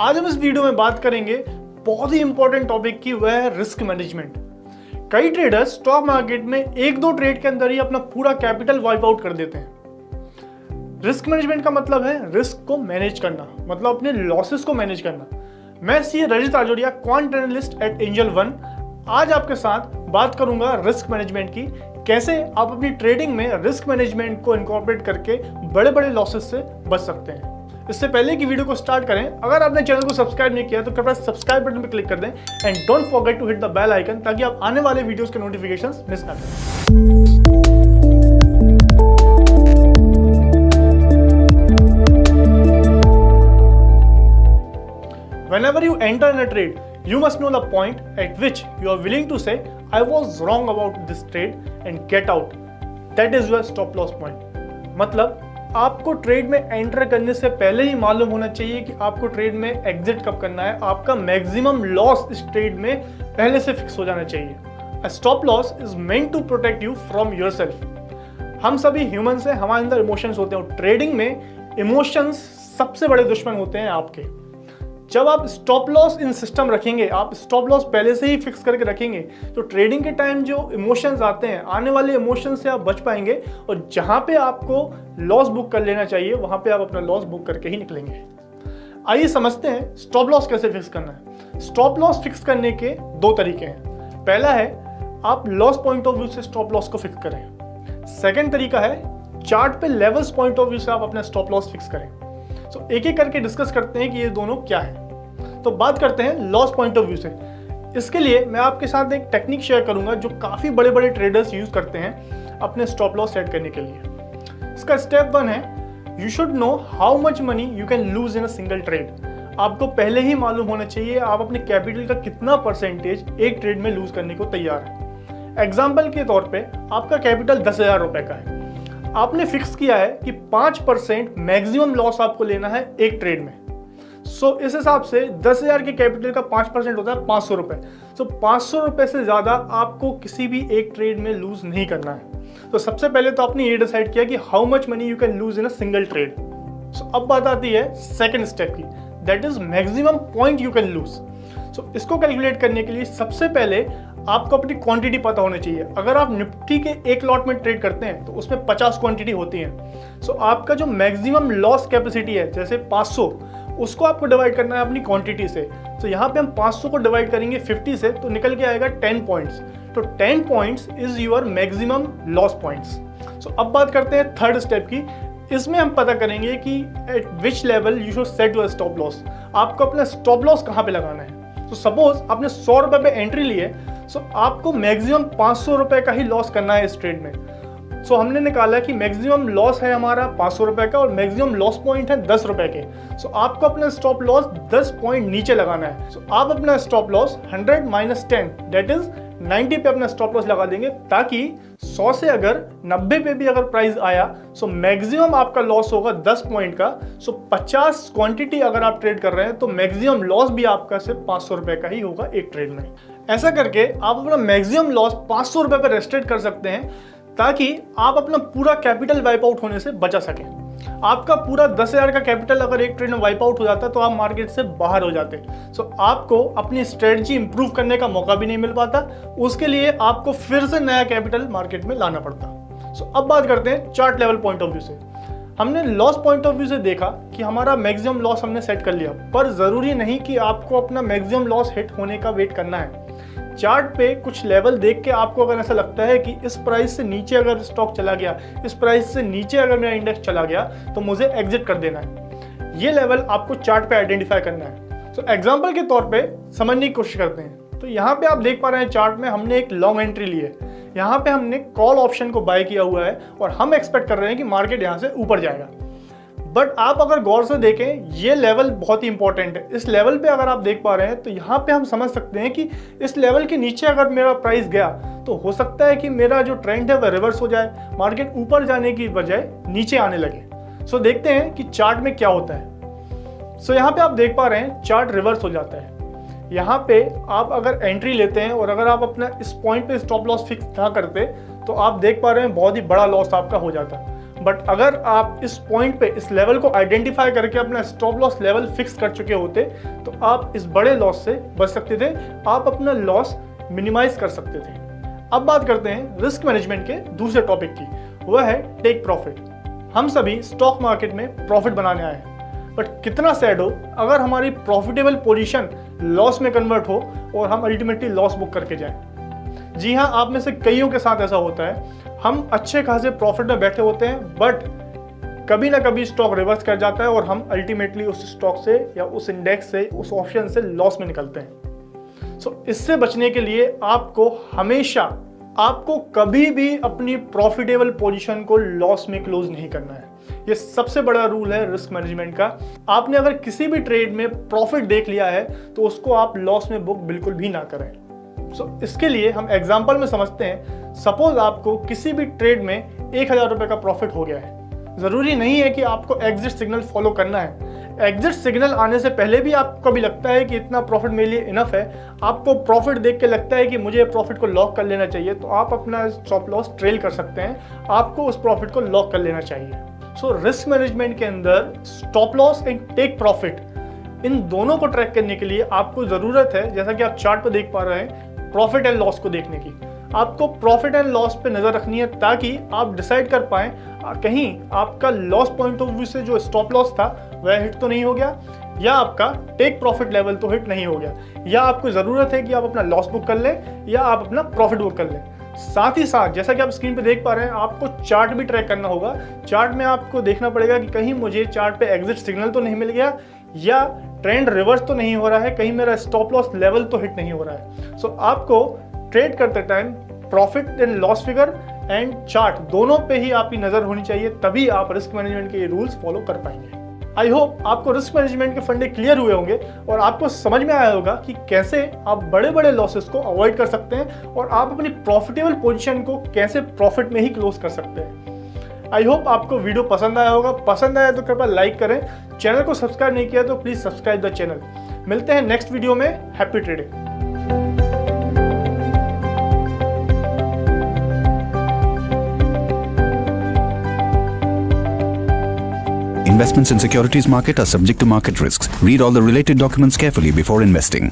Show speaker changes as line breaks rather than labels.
आज हम इस वीडियो में बात करेंगे बहुत ही इंपॉर्टेंट टॉपिक की, वह है रिस्क मैनेजमेंट। कई ट्रेडर्स स्टॉक मार्केट में एक दो ट्रेड के अंदर ही अपना पूरा कैपिटल वाइप आउट कर देते हैं। रिस्क मैनेजमेंट का मतलब है रिस्क को मैनेज करना, मतलब अपने लॉसेस को मैनेज करना। मैं सी Rajat Ajoriya, quant analyst at Angel One, आज आपके साथ बात करूंगा रिस्क मैनेजमेंट की, कैसे आप अपनी ट्रेडिंग में रिस्क मैनेजमेंट को इनकॉर्पोरेट करके बड़े बड़े लॉसेस से बच सकते हैं। इससे पहले कि वीडियो को स्टार्ट करें, अगर आपने चैनल को सब्सक्राइब नहीं किया तो कृपया सब्सक्राइब बटन पर क्लिक कर दें and don't forget to hit the bell icon, ताकि आप आने वाले वीडियोस के नोटिफिकेशंस मिस ना करें। Whenever you enter in a trade, you must know the point at which you are willing to say, I was wrong about this trade and get out. That is your stop loss point. मतलब आपको trade में enter करने से पहले ही मालूम होना चाहिए कि आपको ट्रेड में एग्जिट कब करना है। आपका मैक्सिमम लॉस इस ट्रेड में पहले से फिक्स हो जाना चाहिए। A stop loss is meant to protect you from yourself. हम सभी ह्यूमन से, हमारे अंदर इमोशंस होते हैं और ट्रेडिंग में इमोशंस सबसे बड़े दुश्मन होते हैं आपके। जब आप स्टॉप लॉस इन सिस्टम रखेंगे, आप स्टॉप लॉस पहले से ही फिक्स करके रखेंगे, तो ट्रेडिंग के टाइम जो इमोशंस आते हैं, आने वाले इमोशंस से आप बच पाएंगे और जहां पे आपको लॉस बुक कर लेना चाहिए वहां पे आप अपना लॉस बुक करके ही निकलेंगे। आइए समझते हैं स्टॉप लॉस कैसे फिक्स करना है। स्टॉप लॉस फिक्स करने के दो तरीके हैं। पहला है आप लॉस पॉइंट ऑफ व्यू से स्टॉप लॉस को फिक्स करें। सेकेंड तरीका है चार्ट पे लेवल्स पॉइंट ऑफ व्यू से आप अपना स्टॉप लॉस फिक्स करें। तो एक एक करके डिस्कस करते हैं कि ये दोनों क्या है। तो बात करते हैं लॉस पॉइंट ऑफ व्यू से। इसके लिए मैं आपके साथ एक टेक्निक शेयर करूंगा जो काफी बड़े बड़े ट्रेडर्स यूज करते हैं अपने स्टॉप लॉस सेट करने के लिए। इसका स्टेप 1 है, you should know how much money you can lose in a single trade. आपको पहले ही मालूम होना चाहिए आप अपने कैपिटल का कितना परसेंटेज एक ट्रेड में लूज करने को तैयार है। एग्जाम्पल के तौर पर आपका कैपिटल 10,000 रुपए का है। आपने फिक्स किया है कि 5% मैक्सिमम लॉस आपको लेना है एक ट्रेड में। इस हिसाब से 10,000 के कैपिटल का 5% होता है 500 रुपए। 500 रुपए से ज्यादा आपको किसी भी एक ट्रेड में लूज नहीं करना है। तो सबसे पहले तो आपने ये डिसाइड किया कि how much money you can lose in a single trade. अब बात आती है सेकंड स्टेप की, that is maximum point you can lose. इसको कैलकुलेट करने के लिए सबसे पहले आपको अपनी क्वांटिटी पता होनी चाहिए। अगर आप निफ्टी के एक लॉट में ट्रेड करते हैं तो उसमें 50 क्वांटिटी होती है। आपका जो मैक्सिमम लॉस कैपेसिटी है, जैसे 500, उसको आपको डिवाइड करना है अपनी क्वांटिटी से। यहाँ पे हम 500 को डिवाइड करेंगे 50 से, तो निकल के आएगा 10 पॉइंट्स। तो 10 points is your maximum loss points. अब बात करते हैं थर्ड स्टेप की। इसमें हम पता करेंगे कि eight which level you should set your stop loss. आपको अपना स्टॉप लॉस कहाँ पे लगाना है। सपोज आपने 100 रुपए पे एंट्री ली है, आपको मैक्सिमम 500 रुपए का ही लॉस करना है इस ट्रेड में। हमने निकाला कि मैक्सिमम लॉस है हमारा 500 रुपए का और मैक्सिमम लॉस पॉइंट है 10 रुपए के। आपको अपना स्टॉप लॉस 10 पॉइंट नीचे लगाना है। आप अपना stop loss 100 minus 10 that is 90 पे अपना स्टॉप लॉस लगा देंगे, ताकि 100 से अगर 90 पे भी अगर प्राइस आया मैक्सिमम आपका लॉस होगा 10 पॉइंट का। 50 क्वांटिटी अगर आप ट्रेड कर रहे हैं तो मैक्सिमम लॉस भी आपका सिर्फ 500 रुपए का ही होगा एक ट्रेड में। ऐसा करके आप अपना मैक्सिमम लॉस 500 रुपए पर रेस्ट्रिक्ट कर सकते हैं, ताकि आप अपना पूरा कैपिटल वाइप आउट होने से बचा सकें। आपका पूरा 10,000 का कैपिटल अगर एक ट्रेड में वाइप आउट हो जाता तो आप मार्केट से बाहर हो जाते। आपको अपनी स्ट्रेटजी इंप्रूव करने का मौका भी नहीं मिल पाता। उसके लिए आपको फिर से नया कैपिटल मार्केट में लाना पड़ता। अब बात करते हैं chart level point of view से। हमने लॉस पॉइंट ऑफ व्यू से देखा कि हमारा मैक्सिमम लॉस हमने सेट कर लिया, पर जरूरी नहीं कि आपको अपना मैक्सिमम लॉस हिट होने का वेट करना है। चार्ट पे कुछ लेवल देख के आपको अगर ऐसा लगता है कि इस प्राइस से नीचे अगर स्टॉक चला गया, इस प्राइस से नीचे अगर मेरा इंडेक्स चला गया, तो मुझे एग्जिट कर देना है। ये लेवल आपको चार्ट पे आइडेंटिफाई करना है। एग्जांपल के तौर पे समझने की कोशिश करते हैं। तो यहाँ पे आप देख पा रहे हैं चार्ट में हमने एक लॉन्ग एंट्री ली है। यहाँ पे हमने कॉल ऑप्शन को बाय किया हुआ है और हम एक्सपेक्ट कर रहे हैं कि मार्केट यहाँ से ऊपर जाएगा। बट आप अगर गौर से देखें, ये लेवल बहुत ही इंपॉर्टेंट है। इस लेवल पे अगर आप देख पा रहे हैं तो यहाँ पे हम समझ सकते हैं कि इस लेवल के नीचे अगर मेरा प्राइस गया तो हो सकता है कि मेरा जो ट्रेंड है वह रिवर्स हो जाए, मार्केट ऊपर जाने की बजाय नीचे आने लगे। देखते हैं कि चार्ट में क्या होता है। यहाँ पे आप देख पा रहे हैं चार्ट रिवर्स हो जाता है। यहाँ पे आप अगर एंट्री लेते हैं और अगर आप अपना इस पॉइंट पे स्टॉप लॉस फिक्स ना करते तो आप देख पा रहे हैं बहुत ही बड़ा लॉस आपका हो जाता है। बट अगर आप इस पॉइंट पे इस लेवल को आइडेंटिफाई करके अपना स्टॉप लॉस लेवल फिक्स कर चुके होते तो आप इस बड़े लॉस से बच सकते थे, आप अपना लॉस मिनिमाइज कर सकते थे। अब बात करते हैं रिस्क मैनेजमेंट के दूसरे टॉपिक की, वह है टेक प्रॉफिट। हम सभी स्टॉक मार्केट में प्रॉफिट बनाने आए हैं, बट कितना सैड हो अगर हमारी प्रॉफिटेबल पोजीशन लॉस में कन्वर्ट हो और हम अल्टीमेटली लॉस बुक करके जाएं। जी हाँ, आप में से कईयों के साथ ऐसा होता है। हम अच्छे खासे प्रॉफिट में बैठे होते हैं, बट कभी ना कभी स्टॉक रिवर्स कर जाता है और हम अल्टीमेटली उस स्टॉक से या उस इंडेक्स से, उस ऑप्शन से लॉस में निकलते हैं। सो इससे बचने के लिए आपको कभी भी अपनी प्रॉफिटेबल पोजीशन को लॉस में क्लोज नहीं करना है। ये सबसे बड़ा रूल है रिस्क मैनेजमेंट का। आपने अगर किसी भी ट्रेड में प्रॉफिट देख लिया है तो उसको आप लॉस में बुक बिल्कुल भी ना करें। इसके लिए हम एग्जांपल में समझते हैं। सपोज आपको किसी भी ट्रेड में 1000 रुपए का प्रॉफिट हो गया है। जरूरी नहीं है कि आपको एग्जिट सिग्नल फॉलो करना है। एग्जिट सिग्नल आने से पहले भी आपको कभी लगता है कि इतना प्रॉफिट मेरे लिए इनफ है, आपको प्रॉफिट देख के लगता है कि मुझे प्रॉफिट को लॉक कर लेना चाहिए, तो आप अपना स्टॉप लॉस ट्रेल कर सकते हैं। आपको उस प्रॉफिट को लॉक कर लेना चाहिए। सो रिस्क मैनेजमेंट के अंदर stop loss and take profit, इन दोनों को ट्रैक करने के लिए आपको जरूरत है, जैसा कि आप चार्ट पर देख पा रहे हैं, प्रॉफिट एंड लॉस को देखने की। आपको प्रॉफिट एंड लॉस पे नजर रखनी है ताकि आप डिसाइड कर पाएं कहीं आपका लॉस पॉइंट ऑफ व्यू से जो स्टॉप लॉस था वह हिट तो नहीं हो गया, या आपका टेक प्रॉफिट लेवल तो हिट नहीं हो गया, या आपको जरूरत है कि आप अपना लॉस बुक कर लें या आप अपना प्रॉफिट बुक कर लें। साथ ही साथ जैसा कि आप स्क्रीन पे देख पा रहे हैं, आपको चार्ट भी ट्रैक करना होगा। चार्ट में आपको देखना पड़ेगा कि कहीं मुझे चार्ट पे एग्जिट सिग्नल तो नहीं मिल गया, या ट्रेंड रिवर्स तो नहीं हो रहा है, कहीं मेरा स्टॉप लॉस लेवल तो हिट नहीं हो रहा है। सो आपको ट्रेड करते time profit and loss figure and chart दोनों पे ही आपकी नजर होनी चाहिए, तभी आप रिस्क मैनेजमेंट के रूल्स फॉलो कर पाएंगे। आई होप आपको रिस्क मैनेजमेंट के फंडे क्लियर हुए होंगे और आपको समझ में आया होगा कि कैसे आप बड़े बड़े लॉसेस को अवॉइड कर सकते हैं और आप अपनी प्रॉफिटेबल पोजीशन को कैसे प्रॉफिट में ही क्लोज कर सकते हैं। आई होप आपको वीडियो पसंद आया होगा। पसंद आया तो कृपया लाइक करें। चैनल को सब्सक्राइब नहीं किया तो प्लीज सब्सक्राइब द चैनल। मिलते हैं नेक्स्ट वीडियो में। Happy trading.
Investments in securities market are subject to market risks. Read all the related documents carefully before investing.